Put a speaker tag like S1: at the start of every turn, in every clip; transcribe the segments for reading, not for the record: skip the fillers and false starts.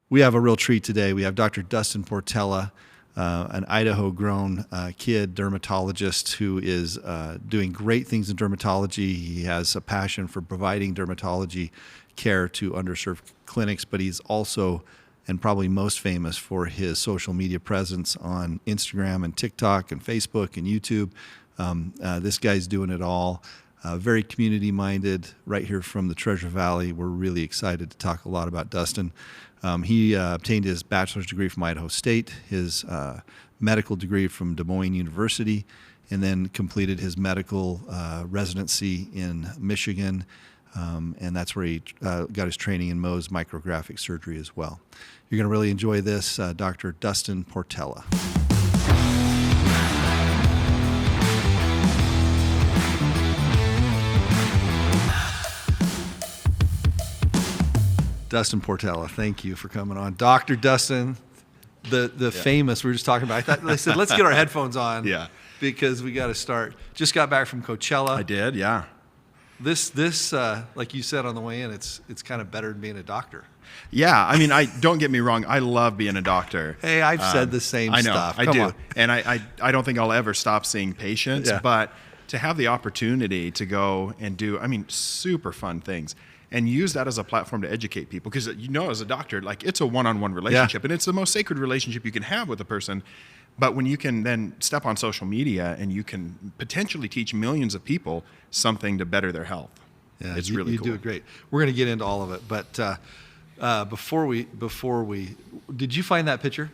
S1: We have a real treat today. We have Dr. Dustin Portela, an Idaho-grown kid dermatologist who is doing great things in dermatology. He has a passion for providing dermatology care to underserved clinics, but he's also, and probably most famous for his social media presence on Instagram and TikTok and Facebook and YouTube. This guy's doing it all. Very community-minded, right here from the Treasure Valley. We're really excited to talk a lot about Dustin. He obtained his bachelor's degree from Idaho State, his medical degree from Des Moines University, and then completed his medical residency in Michigan, and that's where he got his training in Mohs micrographic surgery as well. You're going to really enjoy this, Dr. Dustin Portela. Dustin Portela, thank you for coming on. Dr. Dustin, the famous, we were just talking about. I thought they said, let's get our headphones on.
S2: Yeah.
S1: Because we got to start. Just got back from Coachella.
S2: I did, yeah.
S1: This like you said on the way in, it's kind of better than being a doctor.
S2: Yeah, I mean, don't get me wrong. I love being a doctor.
S1: Hey, I've said the same stuff.
S2: I do. And I don't think I'll ever stop seeing patients.
S1: Yeah.
S2: But to have the opportunity to go and do, super fun things and use that as a platform to educate people. Because, as a doctor, like, it's a one-on-one relationship. And it's the most sacred relationship you can have with a person. But when you can then step on social media and you can potentially teach millions of people something to better their health, it's really cool.
S1: You do it great. We're going to get into all of it. But before we, did you find that picture?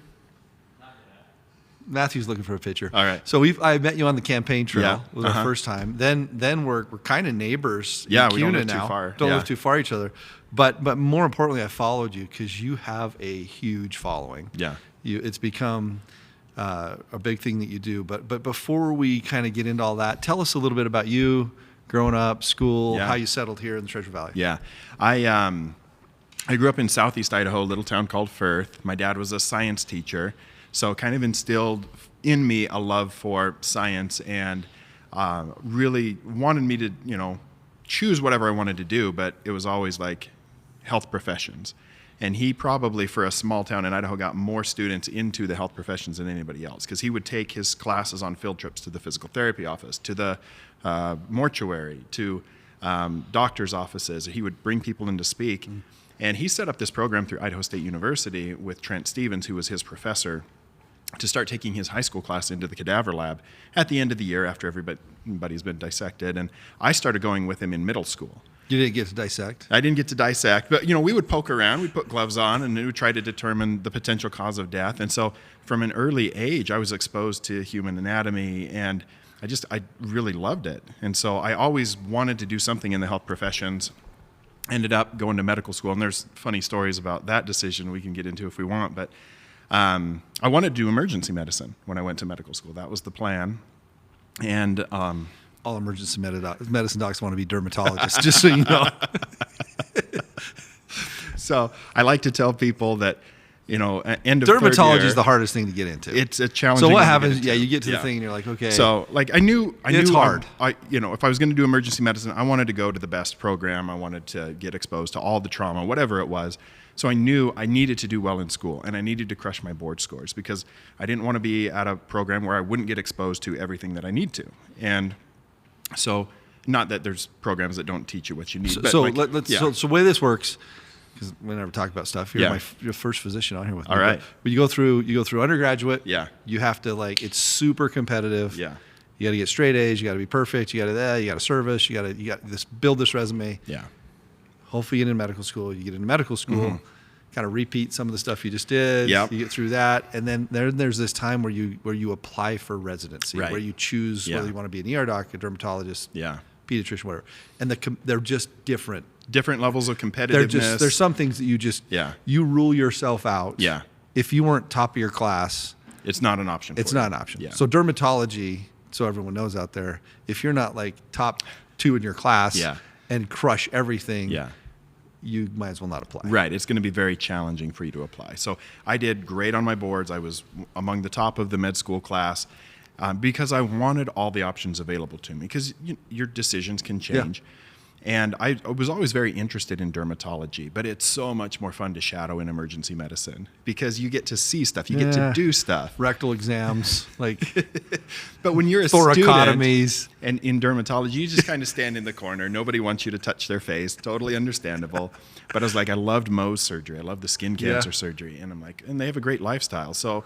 S1: Matthew's looking for a picture.
S2: All right.
S1: So I met you on the campaign trail.
S2: Yeah.
S1: It was our first time. Then we're kind of neighbors.
S2: Yeah,
S1: in
S2: we don't
S1: Kuna
S2: live
S1: now.
S2: too far.
S1: Don't
S2: Yeah.
S1: live too far each other. But more importantly, I followed you because you have a huge following.
S2: Yeah.
S1: It's become a big thing that you do. But before we kind of get into all that, tell us a little bit about you, growing up, school, how you settled here in the Treasure Valley.
S2: Yeah. I grew up in southeast Idaho, a little town called Firth. My dad was a science teacher, so kind of instilled in me a love for science and really wanted me to, choose whatever I wanted to do, but it was always like health professions. And he probably, for a small town in Idaho, got more students into the health professions than anybody else, because he would take his classes on field trips to the physical therapy office, to the mortuary, to doctors' offices. He would bring people in to speak. And he set up this program through Idaho State University with Trent Stevens, who was his professor, to start taking his high school class into the cadaver lab at the end of the year after everybody's been dissected. And I started going with him in middle school.
S1: You didn't get to dissect?
S2: I didn't get to dissect, but we would poke around, we'd put gloves on, and we would try to determine the potential cause of death. And so from an early age, I was exposed to human anatomy, and I really loved it. And so I always wanted to do something in the health professions. Ended up going to medical school, and there's funny stories about that decision we can get into if we want, but I wanted to do emergency medicine when I went to medical school. That was the plan. And
S1: all emergency medicine docs want to be dermatologists, just so you know.
S2: So I like to tell people that, end of
S1: dermatology
S2: third year,
S1: is the hardest thing to get into.
S2: It's a challenging.
S1: So what happens? Yeah, you get to the thing and you're like, okay.
S2: So I knew
S1: it's hard.
S2: If I was going to do emergency medicine, I wanted to go to the best program. I wanted to get exposed to all the trauma, whatever it was. So I knew I needed to do well in school, and I needed to crush my board scores, because I didn't want to be at a program where I wouldn't get exposed to everything that I need to. And so, not that there's programs that don't teach you what you need.
S1: So the way this works, because we never talk about stuff. You're your first physician on here with me.
S2: All right.
S1: But you go through undergraduate.
S2: Yeah.
S1: You have to it's super competitive.
S2: Yeah.
S1: You got to get straight A's. You got to be perfect. You got to service. You got to build this resume.
S2: Yeah.
S1: Hopefully you get into medical school. You get into medical school, kind of repeat some of the stuff you just did.
S2: Yep.
S1: You get through that, and then there's this time where you apply for residency,
S2: right,
S1: where you choose whether you want to be an ER doc, a dermatologist, pediatrician, whatever. And they're just different.
S2: Different levels of competitiveness.
S1: There's some things that you rule yourself out.
S2: Yeah.
S1: If you weren't top of your class,
S2: it's not an option.
S1: It's not an option. Yeah. So dermatology, so everyone knows out there, if you're not like top 2 in your class and crush everything, you might as well not apply.
S2: Right. It's going to be very challenging for you to apply. So I did great on my boards. I was among the top of the med school class because I wanted all the options available to me, because your decisions can change. And I was always very interested in dermatology, but it's so much more fun to shadow in emergency medicine because you get to see stuff, you get to do stuff.
S1: Rectal exams, like
S2: but when you're a
S1: thoracotomies.
S2: student and in dermatology, you just kind of stand in the corner. Nobody wants you to touch their face. Totally understandable. But I was like, I loved Mohs surgery. I loved the skin cancer surgery. And I'm like, and they have a great lifestyle. So,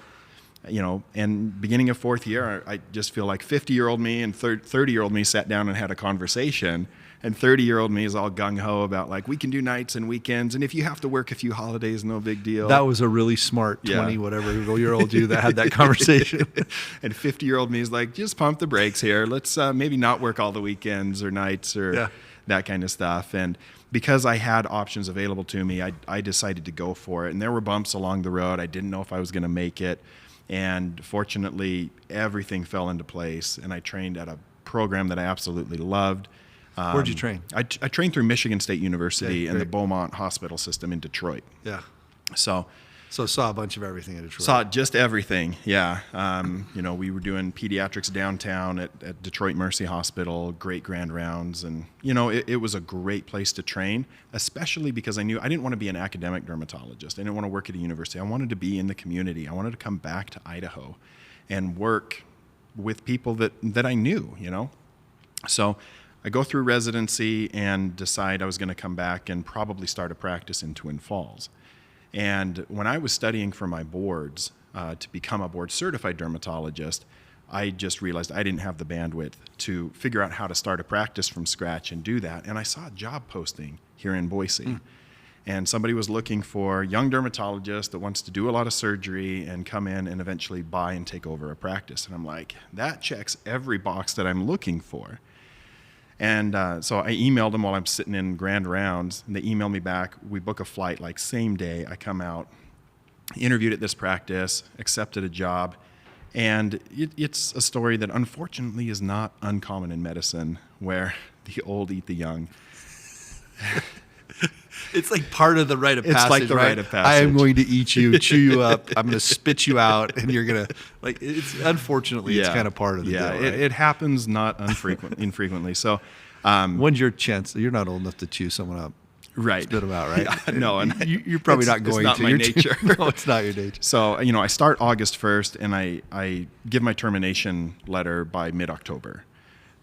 S2: you know, and beginning of fourth year, I just feel like 50-year-old me and 30-year-old me sat down and had a conversation. And 30-year-old me is all gung-ho about like, we can do nights and weekends. And if you have to work a few holidays, no big deal.
S1: That was a really smart 20-whatever-year-old you that had that conversation.
S2: And 50-year-old me is like, just pump the brakes here. Let's maybe not work all the weekends or nights or that kind of stuff. And because I had options available to me, I decided to go for it. And there were bumps along the road. I didn't know if I was going to make it. And fortunately, everything fell into place. And I trained at a program that I absolutely loved.
S1: Where'd you train?
S2: I trained through Michigan State University and the Beaumont Hospital System in Detroit.
S1: Yeah.
S2: So
S1: saw a bunch of everything in Detroit.
S2: Saw just everything, yeah. You know, we were doing pediatrics downtown at Detroit Mercy Hospital, great grand rounds. And, you know, it was a great place to train, especially because I knew I didn't want to be an academic dermatologist. I didn't want to work at a university. I wanted to be in the community. I wanted to come back to Idaho and work with people that I knew, you know. So I go through residency and decide I was going to come back and probably start a practice in Twin Falls. And when I was studying for my boards to become a board certified dermatologist, I just realized I didn't have the bandwidth to figure out how to start a practice from scratch and do that. And I saw a job posting here in Boise. And somebody was looking for a young dermatologist that wants to do a lot of surgery and come in and eventually buy and take over a practice. And I'm like, that checks every box that I'm looking for. And so I emailed them while I'm sitting in grand rounds, and they emailed me back. We book a flight like same day. I come out, interviewed at this practice, accepted a job. And it's a story that unfortunately is not uncommon in medicine, where the old eat the young.
S1: It's like part of the rite of passage.
S2: It's like the rite of passage.
S1: I am going to eat you, chew you up. I'm going to spit you out, and you're going to like. It's unfortunately, it's kind of part of the deal. Right?
S2: It happens not infrequently. So,
S1: when's your chance? You're not old enough to chew someone up,
S2: right?
S1: Spit them out, right?
S2: Yeah, no, and
S1: you're probably not going to.
S2: It's not my nature.
S1: No, it's not your nature.
S2: So, you know, I start August 1st, and I give my termination letter by mid-October.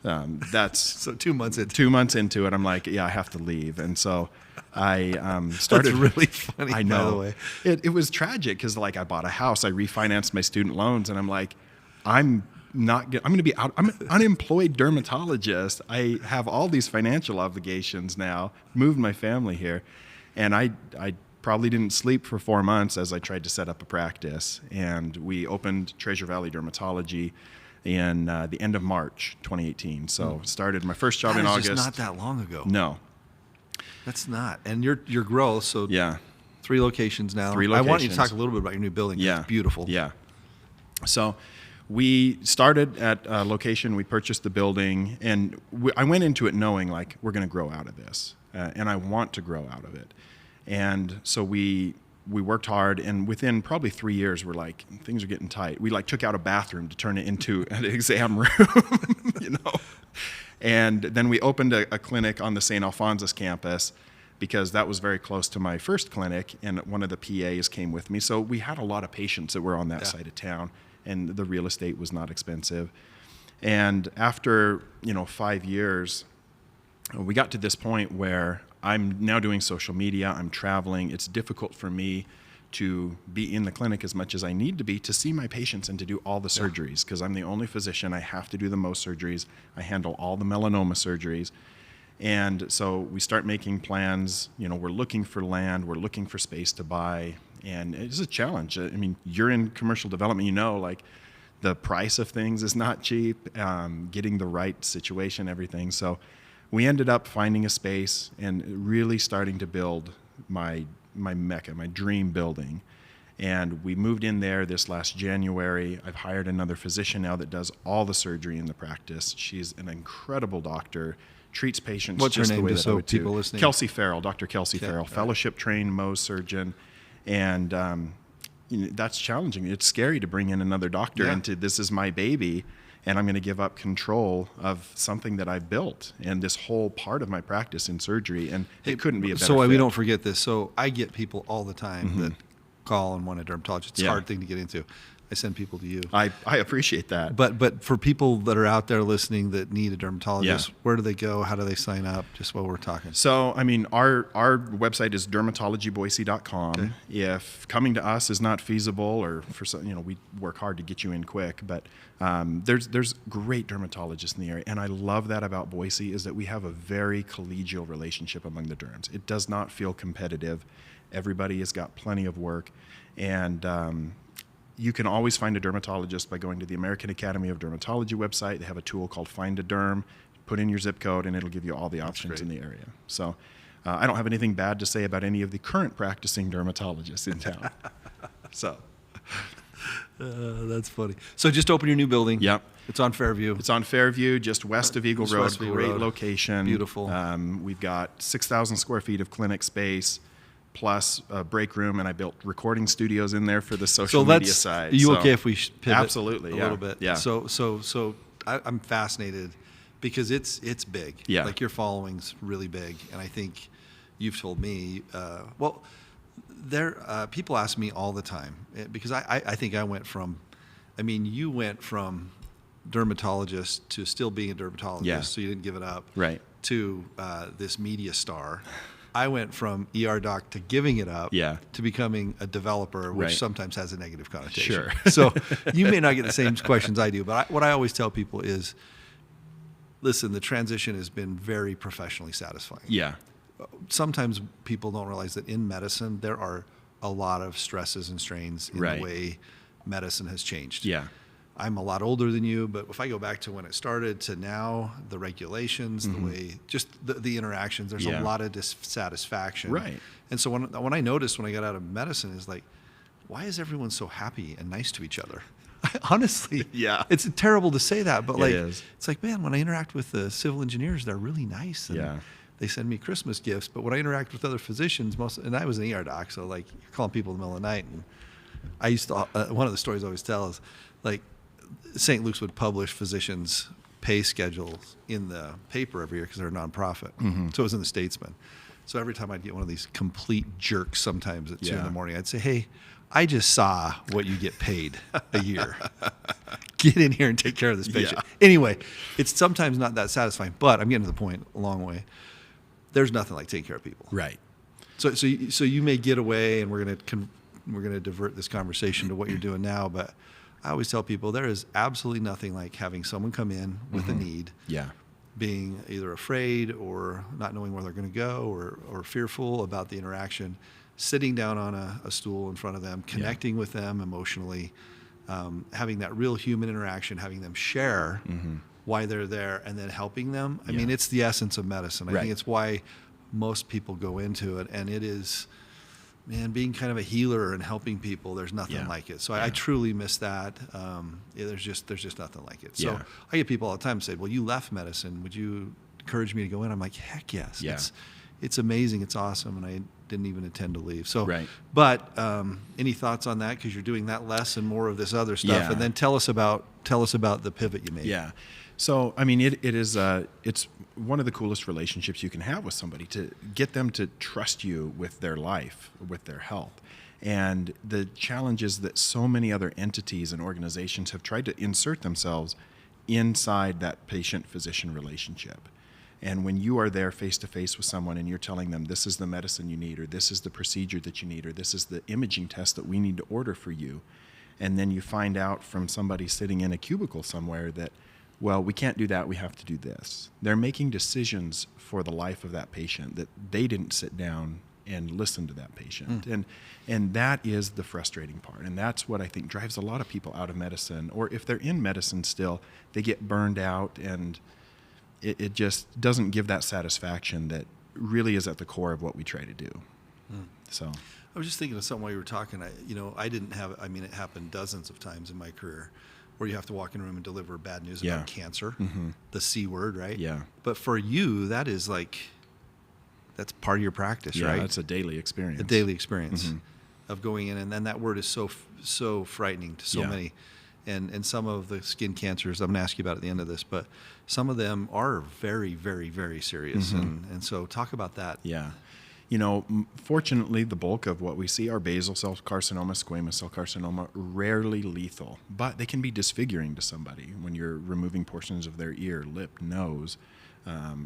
S2: That's
S1: so 2 months into
S2: 2 months into it. I'm like, yeah, I have to leave, and so I started.
S1: That's really funny.
S2: I know.
S1: By the way,
S2: it was tragic because like I bought a house, I refinanced my student loans, and I'm like, I'm going to be out. I'm an unemployed dermatologist. I have all these financial obligations now. Moved my family here, and I probably didn't sleep for 4 months as I tried to set up a practice. And we opened Treasure Valley Dermatology in the end of March 2018. So started my first job in August.
S1: Just not that long ago.
S2: No,
S1: that's not. And your growth. So
S2: yeah,
S1: 3 locations now.
S2: 3 locations.
S1: I want you to talk a little bit about your new building.
S2: Yeah,
S1: it's beautiful.
S2: Yeah. So we started at a location. We purchased the building, and I went into it knowing like we're going to grow out of this, and I want to grow out of it. And so we worked hard, and within probably 3 years, we're like, things are getting tight. We like took out a bathroom to turn it into an exam room, you know. And then we opened a clinic on the St. Alphonsus campus because that was very close to my first clinic, and one of the PAs came with me. So we had a lot of patients that were on that side of town, and the real estate was not expensive. And after, 5 years, we got to this point where I'm now doing social media, I'm traveling. It's difficult for me to be in the clinic as much as I need to be to see my patients and to do all the surgeries, because I'm the only physician. I have to do the most surgeries. I handle all the melanoma surgeries. And so we start making plans. We're looking for land, we're looking for space to buy, and it's a challenge. I mean, you're in commercial development, like the price of things is not cheap, getting the right situation, everything. So we ended up finding a space and really starting to build my mecca, my dream building. And we moved in there this last January. I've hired another physician now that does all the surgery in the practice. She's an incredible doctor, treats patients
S1: What's
S2: just
S1: her
S2: the
S1: name,
S2: way
S1: just
S2: that I
S1: so
S2: would
S1: people
S2: too.
S1: listening?
S2: Kelsey Farrell, Dr. Kelsey Farrell, fellowship-trained Mohs surgeon. And that's challenging. It's scary to bring in another doctor into this is my baby, and I'm going to give up control of something that I've built and this whole part of my practice in surgery. And it couldn't be a better
S1: So
S2: fit.
S1: we don't forget this. So I get people all the time that call and want a dermatologist. It's a
S2: Yeah.
S1: hard thing to get into. I send people to you.
S2: I appreciate that.
S1: But for people that are out there listening that need a dermatologist,
S2: Yeah.
S1: where do they go? How do they sign up? Just while we're talking.
S2: So, I mean, our website is dermatologyboise.com.
S1: Okay.
S2: If coming to us is not feasible, or for some, we work hard to get you in quick, but there's great dermatologists in the area, and I love that about Boise is that we have a very collegial relationship among the derms. It does not feel competitive. Everybody has got plenty of work, and you can always find a dermatologist by going to the American Academy of Dermatology website. They have a tool called Find a Derm. Put in your zip code, and it'll give you all the options in the area. So I don't have anything bad to say about any of the current practicing dermatologists in town. So
S1: That's funny. So just open your new building.
S2: Yep.
S1: It's on Fairview.
S2: It's on Fairview, just west of Eagle
S1: Just
S2: Road.
S1: west of Eagle
S2: Great
S1: Road.
S2: location.
S1: Beautiful.
S2: We've got 6,000 square feet of clinic space, plus a break room, and I built recording studios in there for the social media side.
S1: Are you
S2: So-
S1: okay if we pivot
S2: Absolutely,
S1: a
S2: yeah.
S1: little bit?
S2: Yeah.
S1: So I'm fascinated because it's big.
S2: Yeah.
S1: Like your following's really big, and I think you've told me. People ask me all the time because I think I went from. I mean, you went from dermatologist to still being a dermatologist,
S2: Yeah.
S1: so you didn't give it up.
S2: Right.
S1: To this media star. I went from ER doc to giving it up
S2: Yeah.
S1: to becoming a developer, which
S2: Right.
S1: sometimes has a negative connotation.
S2: Sure.
S1: So you may not get the same questions I do, but what I always tell people is, listen, the transition has been very professionally satisfying.
S2: Yeah.
S1: Sometimes people don't realize that in medicine, there are a lot of stresses and strains in
S2: Right.
S1: the way medicine has changed.
S2: Yeah.
S1: I'm a lot older than you, but if I go back to when it started to now, the regulations, the way, just the interactions, there's
S2: Yeah.
S1: a lot of dissatisfaction.
S2: Right.
S1: And so when I noticed when I got out of medicine is like, why is everyone so happy and nice to each other? Honestly,
S2: Yeah.
S1: it's terrible to say that, but
S2: It
S1: like,
S2: is.
S1: it's like, man, when I interact with the civil engineers, they're really nice. And
S2: Yeah.
S1: they send me Christmas gifts, but when I interact with other physicians, and I was an ER doc, so like you're calling people in the middle of the night, and I used to, one of the stories I always tell is like St. Luke's would publish physicians' pay schedules in the paper every year because they're a nonprofit. So it was in the Statesman. So every time I'd get one of these complete jerks sometimes at 2 in
S2: Yeah.
S1: the morning, I'd say, hey, I just saw what you get paid a year. Get in here and take care of this patient.
S2: Yeah.
S1: Anyway, it's sometimes not that satisfying, but I'm getting to the point a long way. There's nothing like taking care of people.
S2: Right.
S1: So you may get away, and we're gonna divert this conversation to what you're doing now. But I always tell people there is absolutely nothing like having someone come in with a need,
S2: Yeah.
S1: being either afraid or not knowing where they're going to go, or fearful about the interaction, sitting down on a stool in front of them, connecting with them emotionally, having that real human interaction, having them share why they're there, and then helping them. I mean, it's the essence of medicine. I
S2: Right.
S1: think it's why most people go into it, and it is, man, being kind of a healer and helping people. There's nothing
S2: Yeah.
S1: like it. So I truly miss that. There's just nothing like it. So
S2: Yeah.
S1: I get people all the time say, "Well, you left medicine. Would you encourage me to go in?" I'm like, "Heck yes."
S2: Yeah.
S1: It's amazing. It's awesome, and I didn't even intend to leave. So,
S2: Right.
S1: But any thoughts on that? Because you're doing that less and more of this other stuff,
S2: Yeah.
S1: and then tell us about the pivot you made.
S2: Yeah. So, I mean, it's one of the coolest relationships you can have with somebody, to get them to trust you with their life, with their health. And the challenge is that so many other entities and organizations have tried to insert themselves inside that patient-physician relationship. And when you are there face-to-face with someone and you're telling them, this is the medicine you need, or this is the procedure that you need, or this is the imaging test that we need to order for you, and then you find out from somebody sitting in a cubicle somewhere that, well, we can't do that, we have to do this. They're making decisions for the life of that patient that they didn't sit down and listen to that patient. And that is the frustrating part. And that's what I think drives a lot of people out of medicine. Or if they're in medicine still, they get burned out, and it just doesn't give that satisfaction that really is at the core of what we try to do. So
S1: I was just thinking of something while you were talking. It happened dozens of times in my career where you have to walk in a room and deliver bad news about cancer, the C word, right?
S2: Yeah.
S1: But for you, that's part of your practice,
S2: yeah,
S1: right?
S2: it's a daily experience.
S1: A daily experience of going in, and then that word is so frightening to so
S2: Yeah.
S1: many. And some of the skin cancers, I'm going to ask you about at the end of this, but some of them are very, very, very serious. And so talk about that.
S2: Yeah. You know, fortunately, the bulk of what we see are basal cell carcinoma, squamous cell carcinoma, rarely lethal, but they can be disfiguring to somebody when you're removing portions of their ear, lip, nose,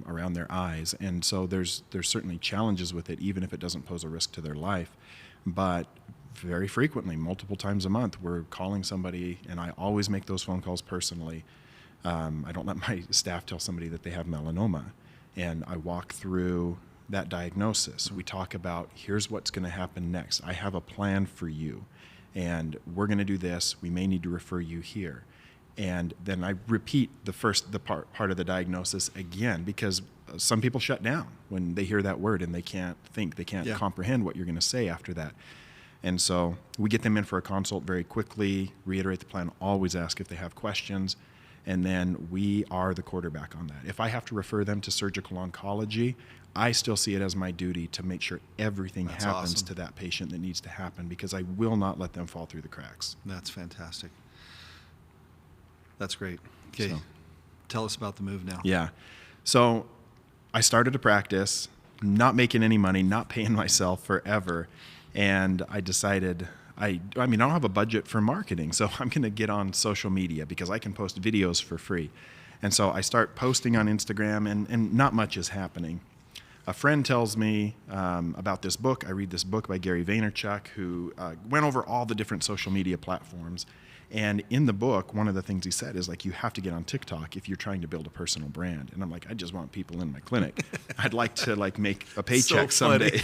S2: around their eyes. And so there's certainly challenges with it, even if it doesn't pose a risk to their life. But very frequently, multiple times a month, we're calling somebody, and I always make those phone calls personally. I don't let my staff tell somebody that they have melanoma, and I walk through that diagnosis. We talk about, here's what's going to happen next. I have a plan for you, and we're going to do this. We may need to refer you here. And then I repeat the part of the diagnosis again, because some people shut down when they hear that word and they can't think, they can't comprehend what you're going to say after that. And so we get them in for a consult very quickly, reiterate the plan, always ask if they have questions, and then we are the quarterback on that. If I have to refer them to surgical oncology, I still see it as my duty to make sure everything happens to that patient that needs to happen, because I will not let them fall through the cracks.
S1: That's fantastic. That's great. Okay,
S2: So,
S1: tell us about the move now.
S2: yeah. So I started a practice, not making any money, not paying myself forever. And I decided, I mean, I don't have a budget for marketing, so I'm going to get on social media because I can post videos for free. And so I start posting on Instagram, and not much is happening. A friend tells me about this book. I read this book by Gary Vaynerchuk, who went over all the different social media platforms. And in the book, one of the things he said is, like, you have to get on TikTok if you're trying to build a personal brand. And I'm like, I just want people in my clinic. I'd like to, like, make a paycheck someday.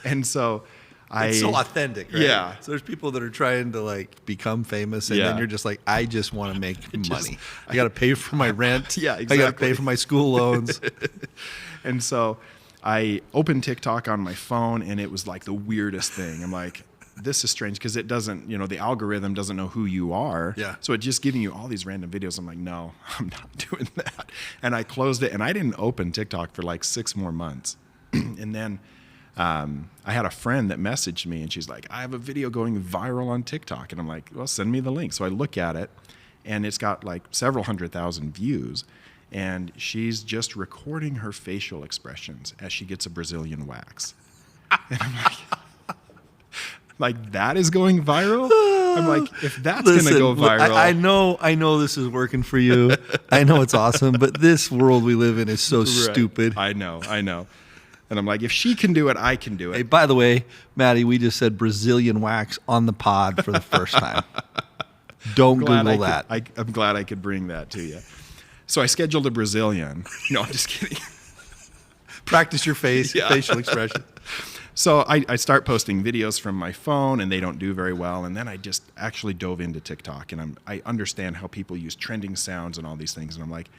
S2: And so
S1: it's so authentic, right?
S2: Yeah.
S1: So there's people that are trying to, like, become famous, and then you're just like, I just want to make money. I got to pay for my rent.
S2: Yeah, exactly.
S1: I got to pay for my school loans.
S2: And so I opened TikTok on my phone, and it was like the weirdest thing. I'm like, this is strange, because it doesn't, the algorithm doesn't know who you are.
S1: Yeah.
S2: So it's just giving you all these random videos. I'm like, no, I'm not doing that. And I closed it, and I didn't open TikTok for like 6 more months. And then I had a friend that messaged me, and she's like, I have a video going viral on TikTok. And I'm like, well, send me the link. So I look at it, and it's got like several 100,000 views. And she's just recording her facial expressions as she gets a Brazilian wax. And I'm like, that is going viral? I'm like, if that's going to go viral.
S1: I know this is working for you. I know it's awesome, but this world we live in is so stupid.
S2: I know. And I'm like, if she can do it, I can do it.
S1: Hey, by the way, Maddie, we just said Brazilian wax on the pod for the first time. Don't Google that.
S2: I'm glad I could bring that to you. So I scheduled a Brazilian. No, I'm just kidding.
S1: Practice your facial expression.
S2: So I start posting videos from my phone, and they don't do very well. And then I just actually dove into TikTok, and I understand how people use trending sounds and all these things. And I'm like,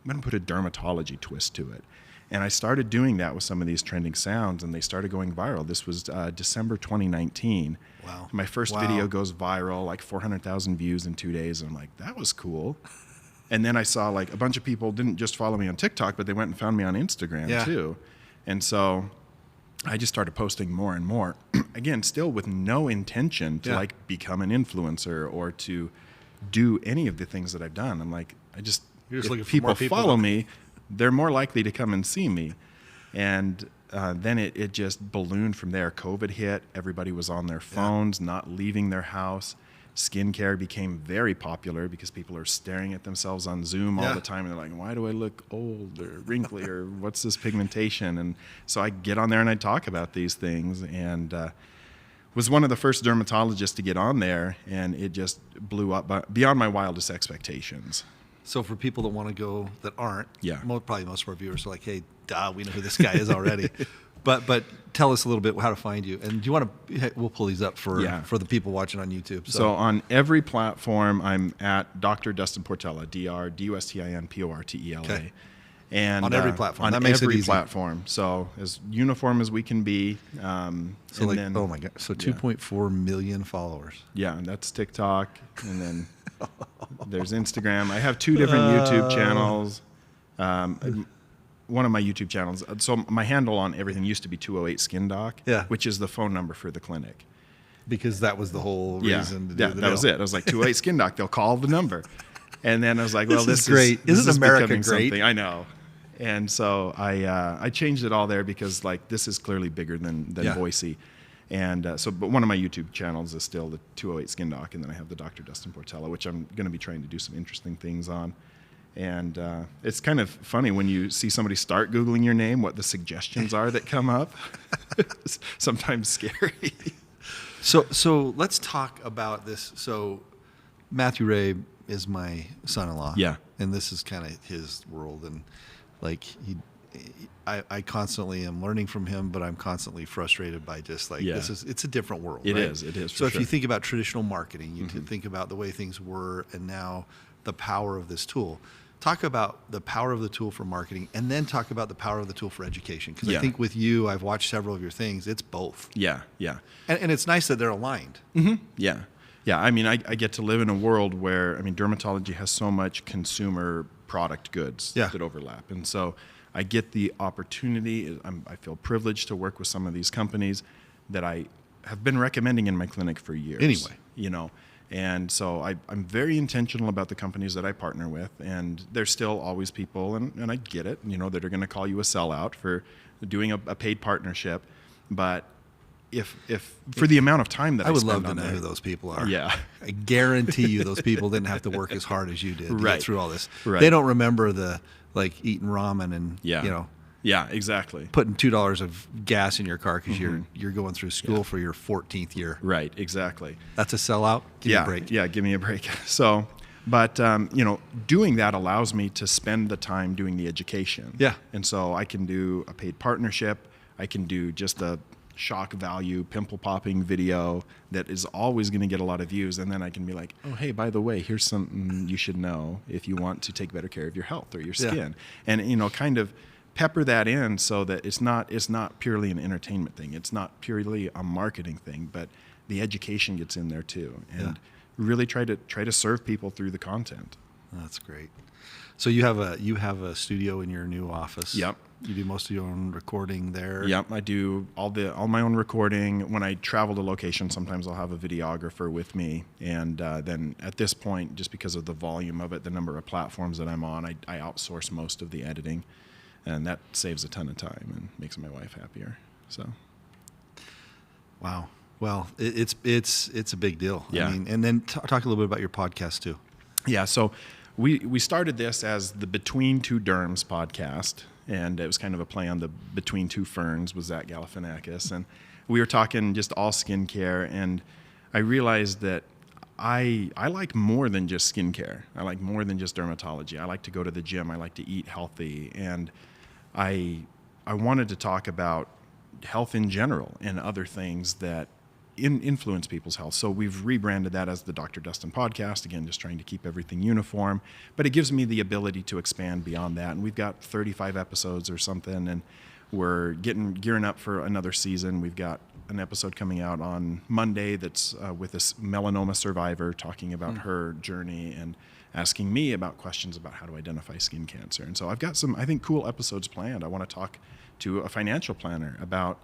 S2: I'm going to put a dermatology twist to it. And I started doing that with some of these trending sounds, and they started going viral. This was December 2019.
S1: Wow.
S2: My first video goes viral, like 400,000 views in 2 days. And I'm like, that was cool. And then I saw, like, a bunch of people didn't just follow me on TikTok, but they went and found me on Instagram too. And so I just started posting more and more. Again, still with no intention to like become an influencer or to do any of the things that I've done. I'm like,
S1: You're just looking for
S2: people
S1: more people
S2: follow me, they're more likely to come and see me. And then it just ballooned from there. COVID hit. Everybody was on their phones, not leaving their house. Skincare became very popular because people are staring at themselves on Zoom all the time, and they're like, why do I look old or wrinkly, or what's this pigmentation? And so I get on there and I talk about these things, and was one of the first dermatologists to get on there, and it just blew up beyond my wildest expectations.
S1: So for people that want to go that aren't, probably most of our viewers are like, hey, duh, we know who this guy is already. But tell us a little bit how to find you. And do you want to, we'll pull these up for the people watching on YouTube.
S2: So on every platform, I'm at Dr. Dustin Portela, DrDustinPortela.
S1: Okay.
S2: And
S1: on every platform.
S2: On
S1: that makes
S2: every
S1: it easy.
S2: platform. So as uniform as we can be.
S1: So like, oh my God. So 2.4 million followers.
S2: Yeah, and that's TikTok. And then there's Instagram. I have 2 different YouTube channels. One of my YouTube channels. So my handle on everything used to be 208 Skin Doc, which is the phone number for the clinic.
S1: Because that was the whole reason to do the
S2: that
S1: deal.
S2: was it. I was like, 208 Skin Doc, they'll call the number. And then I was like, well,
S1: This
S2: this
S1: is great. Isn't America
S2: becoming
S1: great?
S2: something. I know. And so I changed it all there because like this is clearly bigger than Boise. And but one of my YouTube channels is still the 208 Skin Doc, and then I have the Dr. Dustin Portela, which I'm going to be trying to do some interesting things on. And it's kind of funny when you see somebody start Googling your name, what the suggestions are that come up. It's sometimes scary.
S1: So let's talk about this. So Matthew Ray is my son-in-law.
S2: Yeah.
S1: And this is kind of his world. And like I constantly am learning from him, but I'm constantly frustrated by just like, it's a different world.
S2: It
S1: right?
S2: is.
S1: So if you think about traditional marketing, you think about the way things were and now the power of this tool. Talk about the power of the tool for marketing, and then talk about the power of the tool for education. Because I think with you, I've watched several of your things. It's both.
S2: Yeah.
S1: And it's nice that they're aligned.
S2: Yeah. I mean, I get to live in a world where, I mean, dermatology has so much consumer product goods that overlap. And so I get the opportunity, I feel privileged to work with some of these companies that I have been recommending in my clinic for years.
S1: Anyway.
S2: And so I'm very intentional about the companies that I partner with, and there's still always people, and I get it, that are going to call you a sellout for doing a paid partnership. But if for the amount of time that I
S1: would
S2: spend
S1: love to
S2: on
S1: know
S2: there,
S1: who those people are.
S2: Yeah.
S1: I guarantee you those people didn't have to work as hard as you did to get through all this.
S2: Right.
S1: They don't remember the eating ramen and
S2: Yeah, exactly.
S1: putting $2 of gas in your car because you're going through school for your 14th year.
S2: Right, exactly.
S1: That's a sellout. Give me a break.
S2: Yeah, give me a break. So, but doing that allows me to spend the time doing the education.
S1: Yeah.
S2: And so I can do a paid partnership. I can do just a shock value pimple popping video that is always going to get a lot of views, and then I can be like, oh, hey, by the way, here's something you should know if you want to take better care of your health or your skin. And kind of pepper that in so that it's not purely an entertainment thing. It's not purely a marketing thing, but the education gets in there too, and really try to serve people through the content.
S1: That's great. So you have a studio in your new office.
S2: Yep.
S1: You do most of your own recording there.
S2: Yep, I do all my own recording. When I travel to location, sometimes I'll have a videographer with me, and then at this point, just because of the volume of it, the number of platforms that I'm on, I outsource most of the editing. And that saves a ton of time and makes my wife happier. So,
S1: wow. Well, it's a big deal.
S2: Yeah.
S1: I mean, and then talk a little bit about your podcast too.
S2: Yeah. So we started this as the Between Two Derms podcast, and it was kind of a play on the Between Two Ferns with Zach Galifianakis, and we were talking just all skincare, and I realized that I like more than just skincare. I like more than just dermatology. I like to go to the gym. I like to eat healthy, and I wanted to talk about health in general and other things that influence people's health. So we've rebranded that as the Dr. Dustin podcast, again, just trying to keep everything uniform. But it gives me the ability to expand beyond that. And we've got 35 episodes or something, and we're gearing up for another season. We've got an episode coming out on Monday that's with this melanoma survivor talking about her journey and asking me about questions about how to identify skin cancer. And so I've got some, I think, cool episodes planned. I want to talk to a financial planner about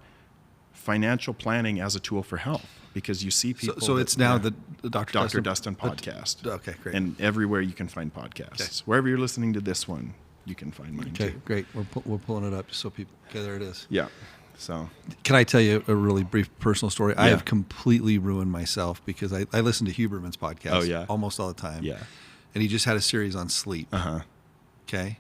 S2: financial planning as a tool for health, because you see people.
S1: So it's now the
S2: Dr. Dustin podcast.
S1: Okay, great.
S2: And everywhere you can find podcasts. Okay. Wherever you're listening to this one, you can find mine too.
S1: Okay, great. We're pulling it up just so people. Okay, there it is.
S2: Yeah. So,
S1: can I tell you a really brief personal story? Yeah. I have completely ruined myself because I listen to Huberman's podcast almost all the time.
S2: Yeah.
S1: And he just had a series on sleep. Okay.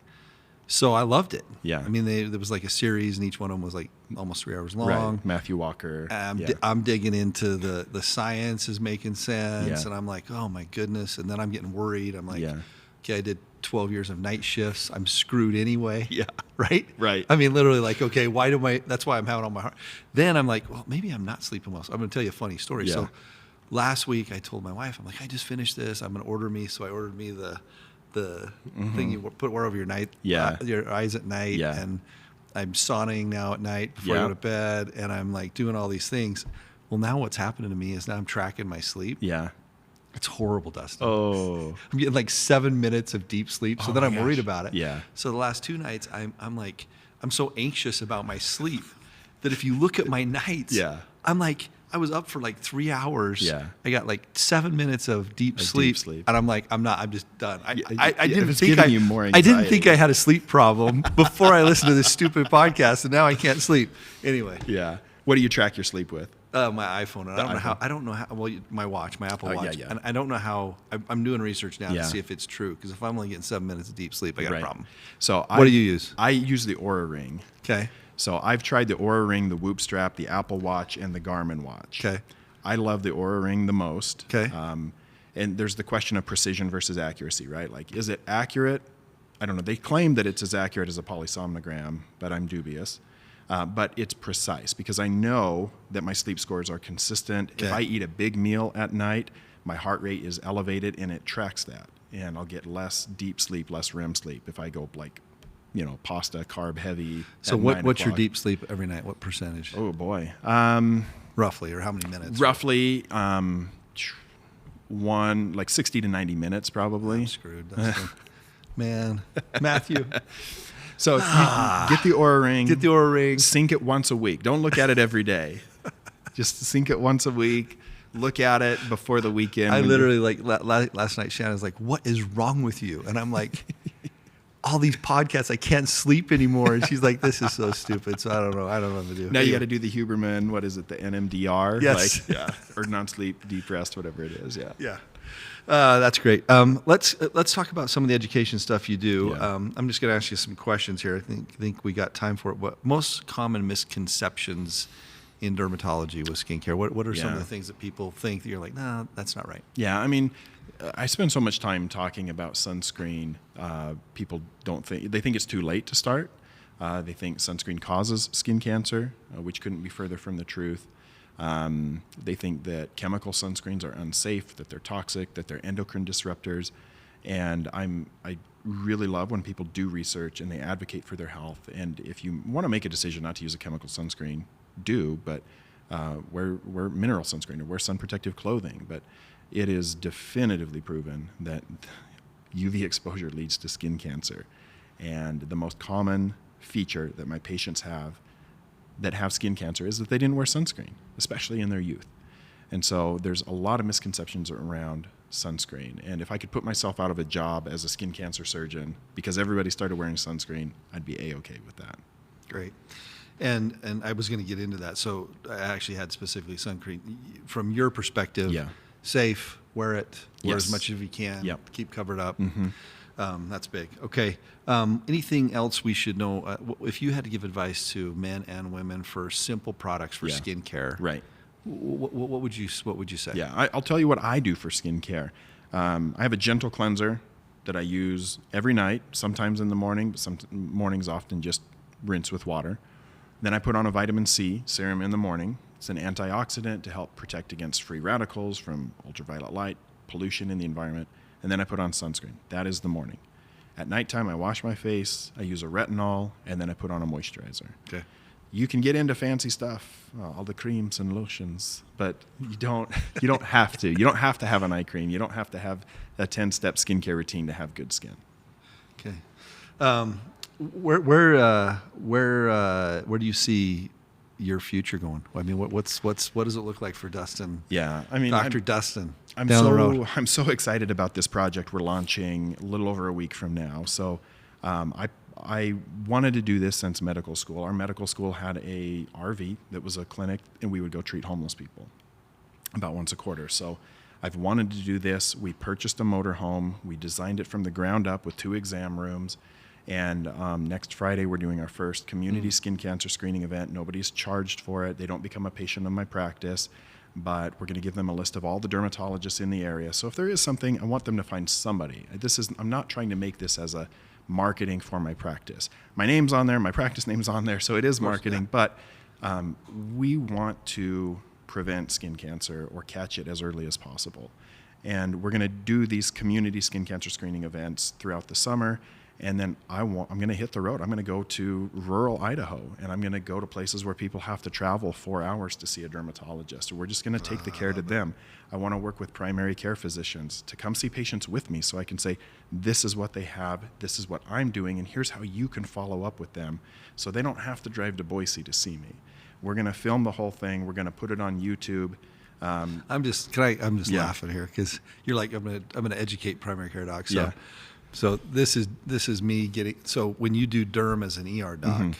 S1: So I loved it.
S2: Yeah.
S1: I mean, there was like a series, and each one of them was like almost 3 hours long.
S2: Right. Matthew Walker.
S1: I'm digging into the science is making sense, and I'm like, oh my goodness. And then I'm getting worried. I'm like, okay, I did 12 years of night shifts. I'm screwed anyway.
S2: Yeah.
S1: Right?
S2: Right.
S1: I mean, literally like, okay, that's why I'm having on my heart. Then I'm like, well, maybe I'm not sleeping well. So I'm going to tell you a funny story.
S2: Yeah.
S1: So last week I told my wife, I'm like, I just finished this. I'm going to order me. So I ordered me the thing you put over your night, your eyes at night.
S2: Yeah.
S1: And I'm sauning now at night before I go to bed. And I'm like doing all these things. Well, now what's happening to me is now I'm tracking my sleep.
S2: Yeah.
S1: It's horrible, Dustin.
S2: Oh.
S1: I'm getting like 7 minutes of deep sleep. So then I'm worried about it.
S2: Yeah.
S1: So the last 2 nights, I'm so anxious about my sleep that if you look at my nights, I'm like, I was up for like 3 hours.
S2: Yeah.
S1: I got like 7 minutes of deep sleep, and I'm like, I'm just done. I didn't think I didn't think I had a sleep problem before I listened to this stupid podcast, and now I can't sleep. Anyway.
S2: Yeah. What do you track your sleep with?
S1: My iPhone. And I don't know how. Well, my watch, my Apple Watch.
S2: Yeah.
S1: And I don't know how. I'm doing research now to see if it's true. Because if I'm only getting 7 minutes of deep sleep, I got a problem.
S2: So
S1: what do you use?
S2: I use the Oura Ring.
S1: Okay.
S2: So I've tried the Oura Ring, the Whoop Strap, the Apple Watch, and the Garmin watch.
S1: Okay.
S2: I love the Oura Ring the most.
S1: Okay.
S2: And there's the question of precision versus accuracy, right? Like, is it accurate? I don't know. They claim that it's as accurate as a polysomnogram, but I'm dubious. But it's precise because I know that my sleep scores are consistent.
S1: Okay.
S2: If I eat a big meal at night, my heart rate is elevated, and it tracks that. And I'll get less deep sleep, less REM sleep if I go like, pasta, carb heavy.
S1: So what's your deep sleep every night? What percentage?
S2: Oh boy.
S1: Roughly, or how many minutes?
S2: Roughly, 60 to 90 minutes probably.
S1: I'm screwed. Man, Matthew.
S2: So get the Oura Ring.
S1: Get the Oura Ring.
S2: Sync it once a week. Don't look at it every day. Just sync it once a week. Look at it before the weekend.
S1: I literally, last night, Shannon's like, what is wrong with you? And I'm like, all these podcasts, I can't sleep anymore. And she's like, this is so stupid. So I don't know what to do.
S2: Now you got to do the Huberman, what is it, the NMDR?
S1: Yes.
S2: Or non-sleep, deep rest, whatever it is. Yeah.
S1: Yeah. That's great. Let's talk about some of the education stuff you do.
S2: Yeah.
S1: I'm just going to ask you some questions here. I think we got time for it. What most common misconceptions in dermatology with skincare? What are some of the things that people think that you're like, no, that's not right?
S2: Yeah, I mean, I spend so much time talking about sunscreen. People they think it's too late to start. They think sunscreen causes skin cancer, which couldn't be further from the truth. They think that chemical sunscreens are unsafe, that they're toxic, that they're endocrine disruptors. And I really love when people do research and they advocate for their health. And if you want to make a decision not to use a chemical sunscreen, do, but wear mineral sunscreen or wear sun protective clothing. But it is definitively proven that UV exposure leads to skin cancer. And the most common feature that my patients have that have skin cancer is that they didn't wear sunscreen, especially in their youth. And so there's a lot of misconceptions around sunscreen. And if I could put myself out of a job as a skin cancer surgeon because everybody started wearing sunscreen, I'd be A-okay with that.
S1: Great. And I was going to get into that. So I actually had specifically sunscreen. From your perspective, safe, wear it, wear as much as you can, keep covered up. Mm-hmm. That's big. Okay. Anything else we should know? If you had to give advice to men and women for simple products for skincare,
S2: right?
S1: What would you say?
S2: Yeah, I'll tell you what I do for skincare. I have a gentle cleanser that I use every night, sometimes in the morning, but some mornings often just rinse with water. Then I put on a vitamin C serum in the morning. It's an antioxidant to help protect against free radicals from ultraviolet light, pollution in the environment. And then I put on sunscreen. That is the morning. At nighttime, I wash my face, I use a retinol, and then I put on a moisturizer.
S1: Okay.
S2: You can get into fancy stuff, all the creams and lotions, but you don't have to. You don't have to have an eye cream. You don't have to have a 10-step skincare routine to have good skin.
S1: Okay. Where do you see your future going? I mean, what does it look like for Dustin?
S2: Yeah, I mean,
S1: Dr. Dustin.
S2: I'm so excited about this project we're launching a little over a week from now. So, I wanted to do this since medical school. Our medical school had a RV that was a clinic, and we would go treat homeless people about once a quarter. So, I've wanted to do this. We purchased a motorhome. We designed it from the ground up with 2 exam rooms. And next Friday, we're doing our first community skin cancer screening event. Nobody's charged for it. They don't become a patient of my practice, but we're going to give them a list of all the dermatologists in the area. So if there is something, I want them to find somebody. I'm not trying to make this as a marketing for my practice. My name's on there, my practice name's on there, so it is marketing, but we want to prevent skin cancer or catch it as early as possible. And we're going to do these community skin cancer screening events throughout the summer. And then I'm going to hit the road. I'm going to go to rural Idaho, and I'm going to go to places where people have to travel 4 hours to see a dermatologist. We're just going to take the care to them. I want to work with primary care physicians to come see patients with me so I can say, this is what they have, this is what I'm doing, and here's how you can follow up with them so they don't have to drive to Boise to see me. We're going to film the whole thing. We're going to put it on YouTube.
S1: I'm just laughing here because you're like, I'm gonna educate primary care docs. So,
S2: Yeah.
S1: so this is me getting. So when you do derm as an ER doc,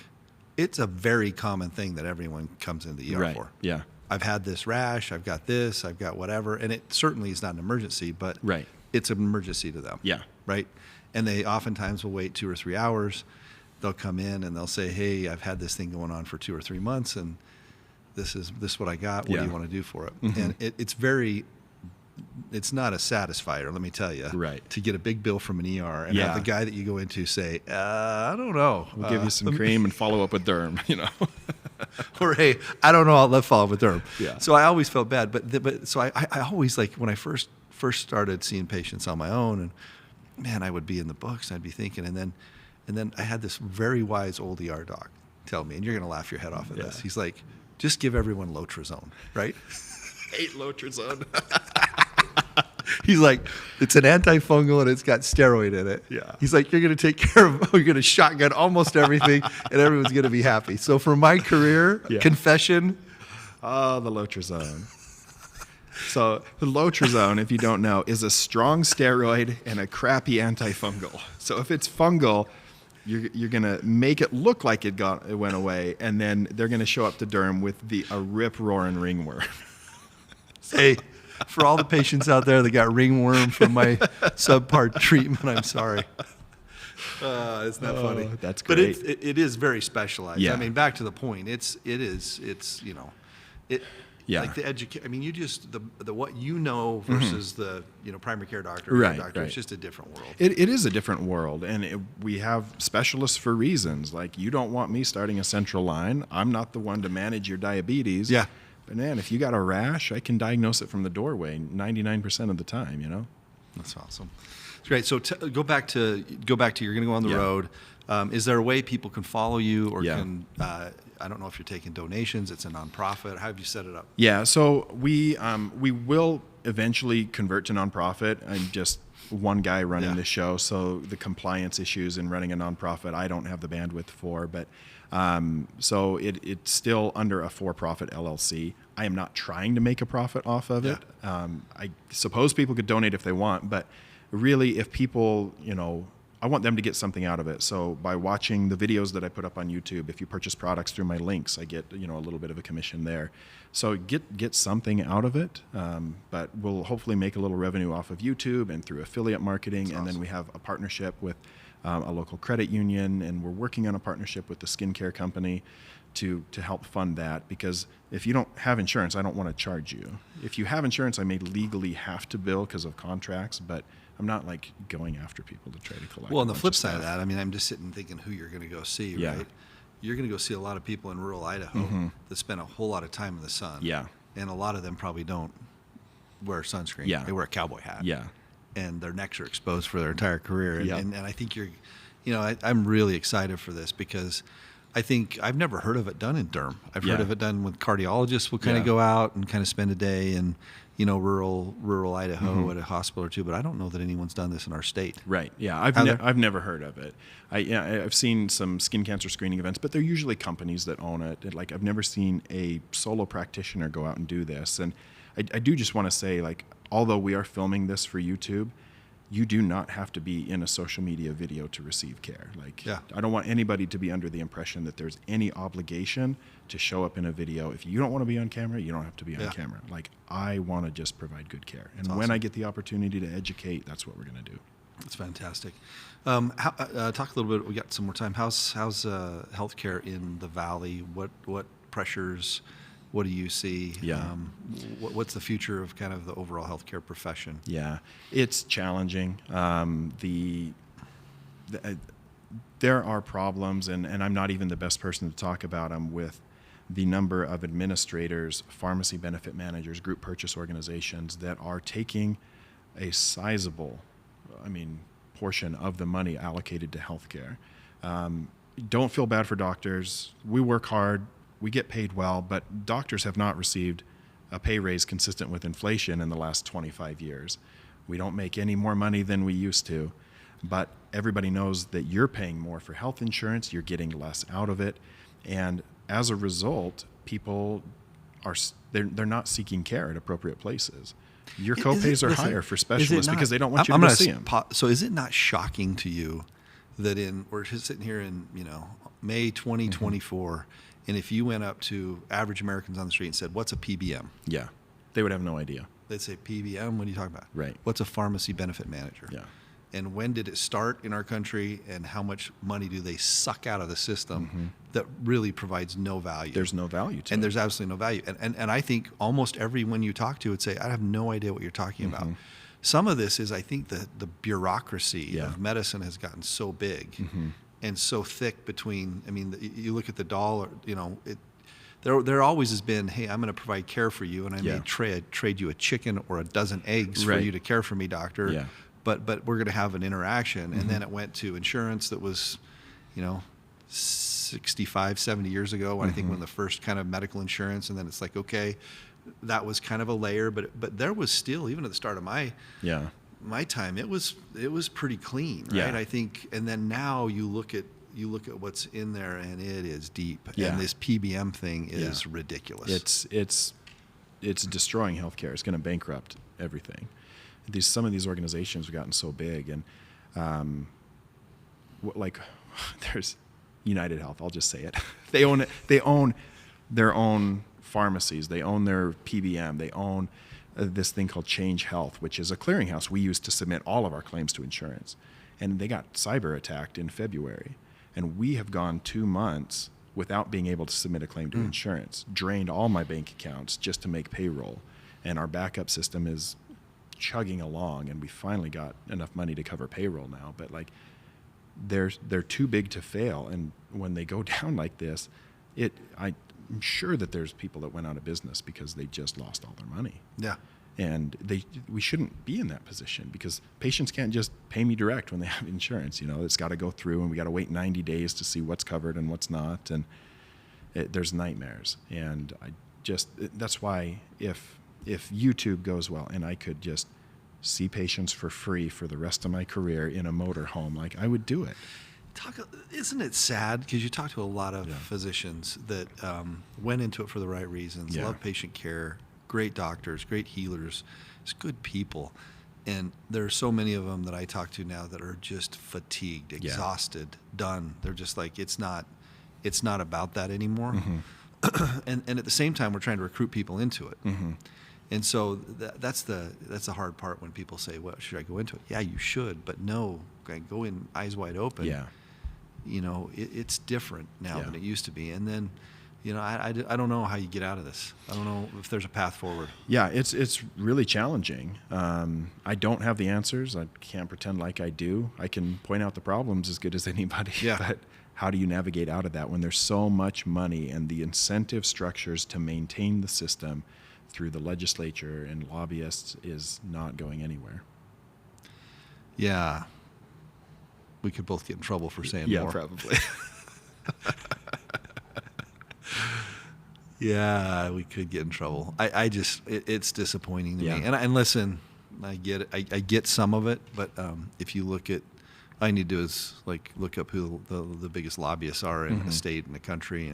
S1: it's a very common thing that everyone comes into the ER
S2: Right.
S1: for.
S2: Yeah.
S1: I've had this rash. I've got this. I've got whatever, and it certainly is not an emergency, but
S2: Right.
S1: it's an emergency to them.
S2: Yeah.
S1: Right. And they oftentimes will wait 2 or 3 hours. They'll come in and they'll say, "Hey, I've had this thing going on for 2 or 3 months, and this is what I got. What do you want to do for it?" And it's not a satisfier, let me tell you.
S2: Right.
S1: To get a big bill from an ER and
S2: Yeah.
S1: have the guy that you go into say, I don't know.
S2: We'll give you some cream and follow up with derm,
S1: Or, hey, I don't know. Let's follow up with derm.
S2: Yeah.
S1: So I always felt bad. But so I always, like, when I first started seeing patients on my own, and man, I would be in the books and I'd be thinking, and then I had this very wise old ER doc tell me, and you're going to laugh your head off at this. He's like, just give everyone Lotrazone, right?
S2: Hate Lotrazone.
S1: He's like, it's an antifungal and it's got steroid in it.
S2: Yeah.
S1: He's like, you're going to take care of, you're going to shotgun almost everything and everyone's going to be happy. So for my career, confession.
S2: Oh, the Lotrazone. So the Lotrazone, if you don't know, is a strong steroid and a crappy antifungal. So if it's fungal, you're going to make it look like it went away, and then they're going to show up to derm with a rip-roaring ringworm.
S1: Hey, for all the patients out there that got ringworm from my subpar treatment, I'm sorry. It's not funny.
S2: That's
S1: But
S2: great.
S1: it is very specialized.
S2: Yeah.
S1: I mean, back to the point. It's
S2: Yeah.
S1: like the educate. I mean, you just the what you know versus the primary care doctor,
S2: Right,
S1: doctor.
S2: right.
S1: It's just a different world.
S2: It is a different world, and we have specialists for reasons. Like, you don't want me starting a central line. I'm not the one to manage your diabetes.
S1: Yeah.
S2: But man, if you got a rash, I can diagnose it from the doorway 99% of the time,
S1: That's awesome. It's great. So go back to you're going to go on the road. Is there a way people can follow you, or can I don't know if you're taking donations? It's a nonprofit. How have you set it up?
S2: Yeah, so we will eventually convert to nonprofit. I'm just one guy running the show, so the compliance issues in running a nonprofit, I don't have the bandwidth for. But so it's still under a for-profit LLC. I am not trying to make a profit off of it. I suppose people could donate if they want, but really, if people, I want them to get something out of it. So by watching the videos that I put up on YouTube, if you purchase products through my links, I get a little bit of a commission there. So get something out of it. But we'll hopefully make a little revenue off of YouTube and through affiliate marketing. That's awesome. Then we have a partnership with a local credit union, and we're working on a partnership with the skincare company to help fund that. Because if you don't have insurance, I don't want to charge you. If you have insurance, I may legally have to bill because of contracts, but I'm not like going after people to try to collect.
S1: Well, on the flip side of that, I mean, I'm just sitting thinking who you're going to go see,
S2: Yeah.
S1: right? You're going to go see a lot of people in rural Idaho that spend a whole lot of time in the sun.
S2: Yeah.
S1: And a lot of them probably don't wear sunscreen.
S2: Yeah.
S1: They wear a cowboy hat.
S2: Yeah.
S1: And their necks are exposed for their entire career. And,
S2: Yeah.
S1: and I think I'm really excited for this because I think I've never heard of it done in derm. I've heard of it done with cardiologists will kind of go out and kind of spend a day in, rural Idaho at a hospital or two, but I don't know that anyone's done this in our state.
S2: Right. Yeah. I've never heard of it. I've seen some skin cancer screening events, but they're usually companies that own it. Like, I've never seen a solo practitioner go out and do this. And I do just want to say, like, although we are filming this for YouTube, you do not have to be in a social media video to receive care. Like, I don't want anybody to be under the impression that there's any obligation to show up in a video. If you don't want to be on camera, you don't have to be on camera. Like, I want to just provide good care. And when I get the opportunity to educate, that's what we're going to do.
S1: That's fantastic. Talk a little bit, we got some more time. How's healthcare in the Valley? What pressures, what do you see?
S2: Yeah.
S1: What's the future of kind of the overall healthcare profession?
S2: Yeah, it's challenging. There are problems, and I'm not even the best person to talk about them, with the number of administrators, pharmacy benefit managers, group purchase organizations that are taking a sizable, portion of the money allocated to healthcare. Don't feel bad for doctors. We work hard. We get paid well, but doctors have not received a pay raise consistent with inflation in the last 25 years. We don't make any more money than we used to, but everybody knows that you're paying more for health insurance, you're getting less out of it, and as a result, people they're not seeking care at appropriate places. Your copays are higher for specialists because they don't want you to go see them.
S1: So is it not shocking to you that we're just sitting here in May 2024, and if you went up to average Americans on the street and said, "What's a PBM?"
S2: Yeah, they would have no idea.
S1: They'd say, "PBM? What are you talking about?"
S2: Right.
S1: What's a pharmacy benefit manager?
S2: Yeah.
S1: And when did it start in our country, and how much money do they suck out of the system that really provides no value?
S2: There's no value to it.
S1: And there's absolutely no value. And I think almost everyone you talk to would say, I have no idea what you're talking about. Some of this is, I think, the bureaucracy of medicine has gotten so big and so thick between, you look at the dollar, there always has been, hey, I'm going to provide care for you, and I may trade you a chicken or a dozen eggs for you to care for me, doctor.
S2: Yeah.
S1: But we're going to have an interaction. And then it went to insurance that was, 65, 70 years ago, I think, when the first kind of medical insurance. And then it's like, okay, that was kind of a layer. But there was still, even at the start of my time, it was pretty clean, right?
S2: Yeah.
S1: I think. And then now you look at what's in there, and it is deep.
S2: Yeah.
S1: And this PBM thing is ridiculous.
S2: It's destroying healthcare. It's going to bankrupt everything. Some of these organizations have gotten so big, and there's United Health. I'll just say it. They own it. They own their own pharmacies. They own their PBM. They own this thing called Change Health, which is a clearinghouse we use to submit all of our claims to insurance. And they got cyber attacked in February, and we have gone 2 months without being able to submit a claim to insurance. Drained all my bank accounts just to make payroll, and our backup system is chugging along, and we finally got enough money to cover payroll now, but they're too big to fail. And when they go down like this, I'm sure that there's people that went out of business because they just lost all their money.
S1: Yeah.
S2: And we shouldn't be in that position, because patients can't just pay me direct when they have insurance. It's got to go through, and we got to wait 90 days to see what's covered and what's not, and there's nightmares. And that's why if YouTube goes well and I could just see patients for free for the rest of my career in a motorhome, I would do it.
S1: Isn't it sad? Because you talk to a lot of physicians that went into it for the right reasons, love patient care, great doctors, great healers, it's good people. And there are so many of them that I talk to now that are just fatigued, exhausted, done. They're just like, it's not about that anymore. And at the same time, we're trying to recruit people into it. And so that's the hard part when people say, well, should I go into it? Yeah, you should, but no, go in eyes wide open.
S2: Yeah.
S1: It's different now than it used to be. And then, I don't know how you get out of this. I don't know if there's a path forward.
S2: Yeah, it's really challenging. I don't have the answers. I can't pretend like I do. I can point out the problems as good as anybody.
S1: Yeah.
S2: But how do you navigate out of that when there's so much money, and the incentive structures to maintain the system through the legislature and lobbyists is not going anywhere?
S1: Yeah. We could both get in trouble for saying more.
S2: Yeah, probably.
S1: Yeah, we could get in trouble. It's disappointing to me. And listen, I get it. I get some of it, but if you look at, all I need to do is look up who the biggest lobbyists are in a state in the country,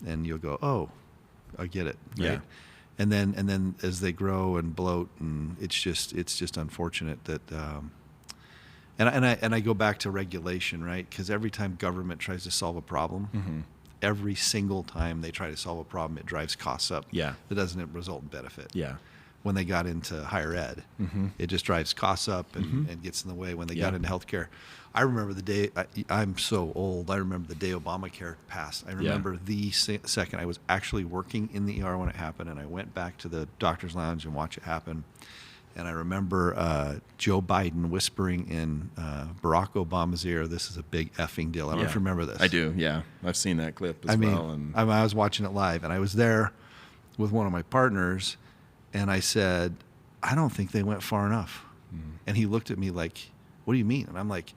S1: and you'll go, oh, I get it. Right?
S2: Yeah.
S1: And then as they grow and bloat, and it's just unfortunate that. And I go back to regulation, right? Because every time government tries to solve a problem, every single time they try to solve a problem, it drives costs up.
S2: Yeah.
S1: It doesn't result in benefit.
S2: Yeah.
S1: When they got into higher ed, it just drives costs up and gets in the way. When they got into healthcare, I remember the day, I'm so old, I remember the day Obamacare passed. I remember the second I was actually working in the ER when it happened, and I went back to the doctor's lounge and watched it happen. And I remember Joe Biden whispering in Barack Obama's ear, "This is a big effing deal." I don't know if you remember this.
S2: I do, yeah. I've seen that clip as well. And
S1: I was watching it live, and I was there with one of my partners, and I said, "I don't think they went far enough." And he looked at me like, "What do you mean?" And I'm like,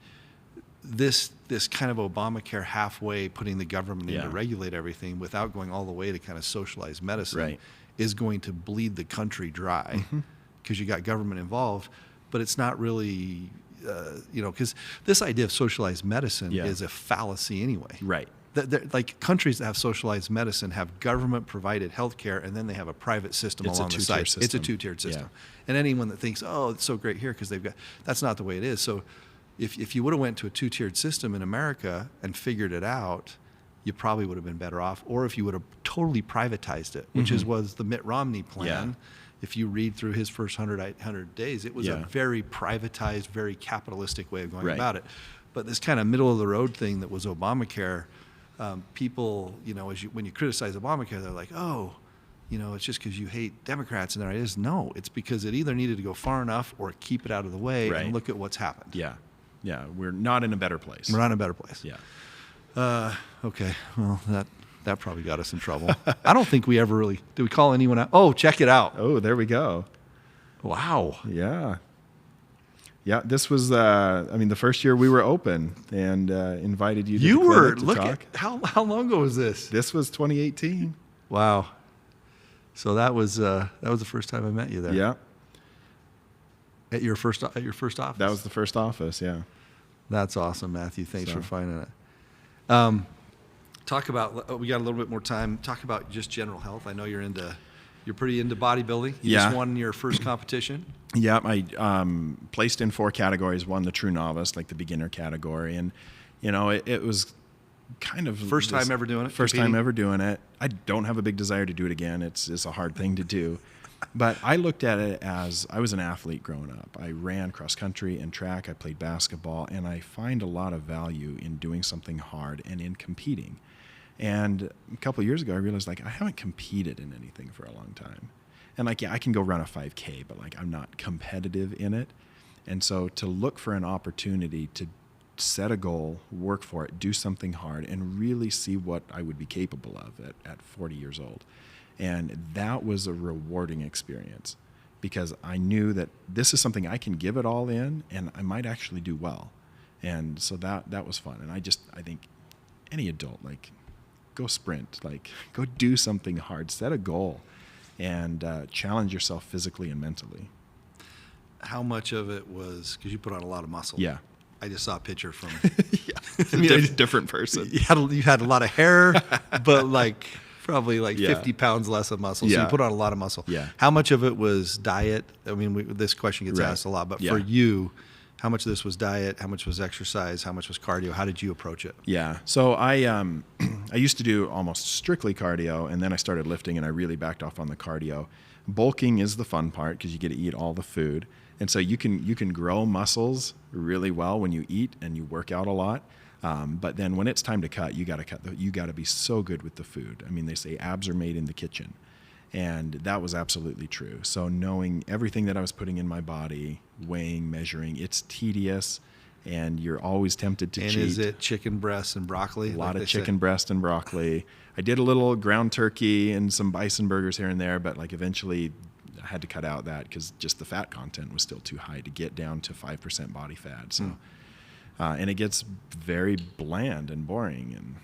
S1: this kind of Obamacare halfway putting the government in to regulate everything without going all the way to kind of socialize medicine is going to bleed the country dry. Because you got government involved, but it's not really, because this idea of socialized medicine is a fallacy anyway.
S2: Right.
S1: like countries that have socialized medicine have government provided health care, and then they have a private system along the side. It's a two-tiered system. Yeah. And anyone that thinks, oh, it's so great here because they've got, that's not the way it is. So if you would have went to a two-tiered system in America and figured it out, you probably would have been better off. Or if you would have totally privatized it, which was the Mitt Romney plan. Yeah. If you read through his first 100 days, it was a very privatized, very capitalistic way of going about it. But this kind of middle of the road thing that was Obamacare, people, when you criticize Obamacare, they're like, oh, it's just because you hate Democrats and their ideas. No, it's because it either needed to go far enough or keep it out of the way and look at what's happened.
S2: Yeah. Yeah. We're not in a better place.
S1: We're not in a better place.
S2: Yeah.
S1: Okay. Well, that probably got us in trouble. I don't think we ever really, did we call anyone out? Oh, check it out.
S2: Oh, there we go.
S1: Wow.
S2: Yeah. Yeah, this was, the first year we were open and invited you to the clinic to talk.
S1: How long ago was this?
S2: This was 2018.
S1: Wow. So that was the first time I met you there.
S2: Yeah.
S1: At your first office?
S2: That was the first office, yeah.
S1: That's awesome, Matthew. Thanks for finding it. Talk about, we got a little bit more time. Talk about just general health. I know you're pretty into bodybuilding. You just won your first competition.
S2: Yeah, I placed in 4 categories, won the true novice, like the beginner category. And, it was kind of...
S1: First time ever doing it?
S2: First time ever doing it. I don't have a big desire to do it again. It's a hard thing to do. But I looked at it as I was an athlete growing up. I ran cross country and track. I played basketball. And I find a lot of value in doing something hard and in competing. And a couple of years ago, I realized, I haven't competed in anything for a long time. And, I can go run a 5K, but, I'm not competitive in it. And so to look for an opportunity to set a goal, work for it, do something hard, and really see what I would be capable of at 40 years old. And that was a rewarding experience because I knew that this is something I can give it all in, and I might actually do well. And so that was fun. And I think any adult, go sprint, go do something hard, set a goal, and challenge yourself physically and mentally.
S1: How much of it was, because you put on a lot of muscle.
S2: Yeah.
S1: I just saw a picture from...
S2: different person.
S1: You had a lot of hair, but probably 50 pounds less of muscle. So you put on a lot of muscle.
S2: Yeah.
S1: How much of it was diet? This question gets asked a lot, but for you, how much of this was diet? How much was exercise? How much was cardio? How did you approach it?
S2: Yeah. So I used to do almost strictly cardio, and then I started lifting, and I really backed off on the cardio. Bulking is the fun part because you get to eat all the food. And so you can grow muscles really well when you eat and you work out a lot. But then when it's time to cut, you got to be so good with the food. They say abs are made in the kitchen. And that was absolutely true. So knowing everything that I was putting in my body, weighing, measuring, it's tedious, and you're always tempted to cheat.
S1: And is it chicken breasts and broccoli?
S2: A lot of chicken breast and broccoli. I did a little ground turkey and some bison burgers here and there, but eventually I had to cut out that because just the fat content was still too high to get down to 5% body fat. So, and it gets very bland and boring. And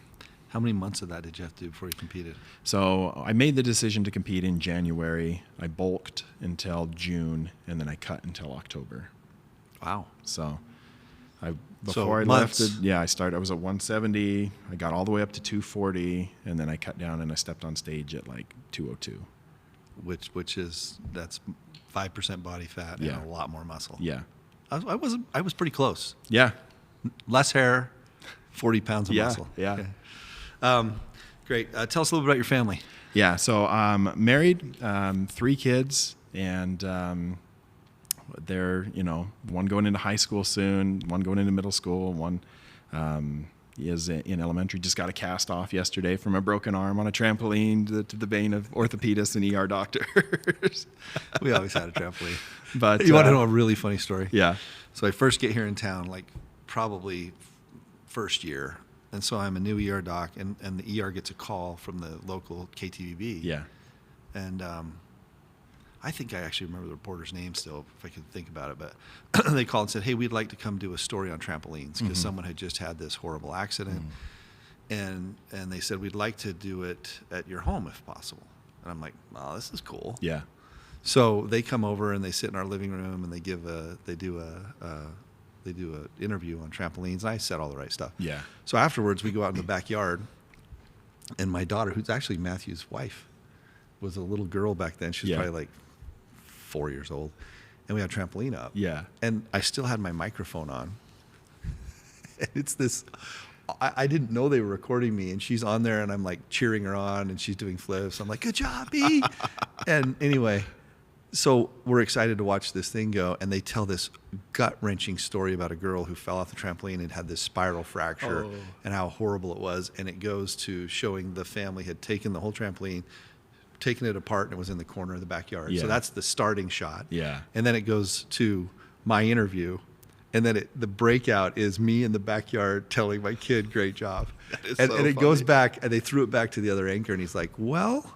S1: how many months of that did you have to do before you competed?
S2: So I made the decision to compete in January. I bulked until June, and then I cut until October.
S1: Wow.
S2: So I was at 170. I got all the way up to 240, and then I cut down and I stepped on stage at 202.
S1: That's 5% body fat and a lot more muscle.
S2: Yeah.
S1: I was pretty close.
S2: Yeah.
S1: Less hair, 40 pounds of muscle.
S2: Yeah.
S1: Okay. Great. Tell us a little bit about your family.
S2: Yeah. So I'm married, 3 kids, and they're, one going into high school soon, one going into middle school, one is in elementary. Just got a cast off yesterday from a broken arm on a trampoline to the bane of orthopedists and ER doctors.
S1: We always had a trampoline.
S2: But
S1: you want to know a really funny story?
S2: Yeah.
S1: So I first get here in town, probably first year. And so I'm a new ER doc, and the ER gets a call from the local KTVB.
S2: Yeah.
S1: And I think I actually remember the reporter's name still, if I could think about it. But they called and said, hey, we'd like to come do a story on trampolines because someone had just had this horrible accident. And they said, we'd like to do it at your home if possible. And I'm like, oh, this is cool.
S2: Yeah.
S1: So they come over and they sit in our living room and they do an interview on trampolines. And I said all the right stuff.
S2: Yeah.
S1: So afterwards, we go out in the backyard And my daughter, who's actually Matthew's wife, was a little girl back then. She was probably like 4 years old. And we had a trampoline up.
S2: Yeah.
S1: And I still had my microphone on. And it's this, I didn't know they were recording me. And she's on there and I'm like cheering her on and she's doing flips. I'm like, good job, B. And anyway, so we're excited to watch this thing go. And they tell this gut-wrenching story about a girl who fell off the trampoline and had this spiral fracture and how horrible it was. And it goes to showing the family had taken the whole trampoline, taken it apart, and it was in the corner of the backyard.
S2: Yeah.
S1: So that's the starting shot.
S2: Yeah.
S1: And then it goes to my interview. And then the breakout is me in the backyard telling my kid, great job. And it goes back, and they threw it back to the other anchor, and he's like, well,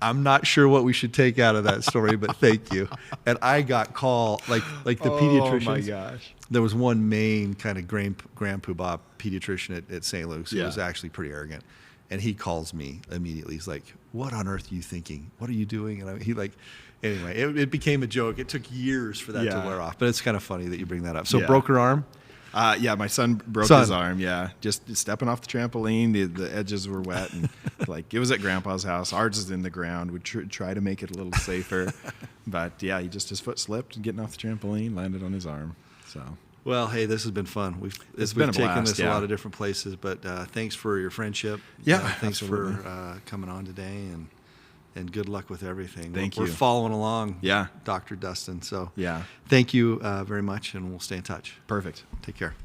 S1: I'm not sure what we should take out of that story, but thank you. And I got called, like the pediatricians.
S2: Oh, my gosh.
S1: There was one main kind of grandpoobah pediatrician at St. Luke's who
S2: Yeah.
S1: was actually pretty arrogant. And he calls me immediately. He's like, what on earth are you thinking? What are you doing? And anyway, it became a joke. It took years for that to wear off. But it's kind of funny that you bring that up. So broke her arm?
S2: Yeah, my son broke his arm. Yeah, just stepping off the trampoline. The edges were wet, and like it was at Grandpa's house. Ours is in the ground. We try to make it a little safer, but yeah, his foot slipped and getting off the trampoline landed on his arm. So.
S1: Well, hey, this has been fun. We've
S2: been a
S1: taken
S2: blast,
S1: this a lot of different places, but thanks for your friendship.
S2: Yeah,
S1: thanks
S2: absolutely.
S1: for coming on today, and good luck with everything.
S2: Thank you.
S1: We're following along,
S2: Yeah.
S1: Dr. Dustin. So
S2: Yeah.
S1: thank you very much, and we'll stay in touch.
S2: Perfect.
S1: Take care.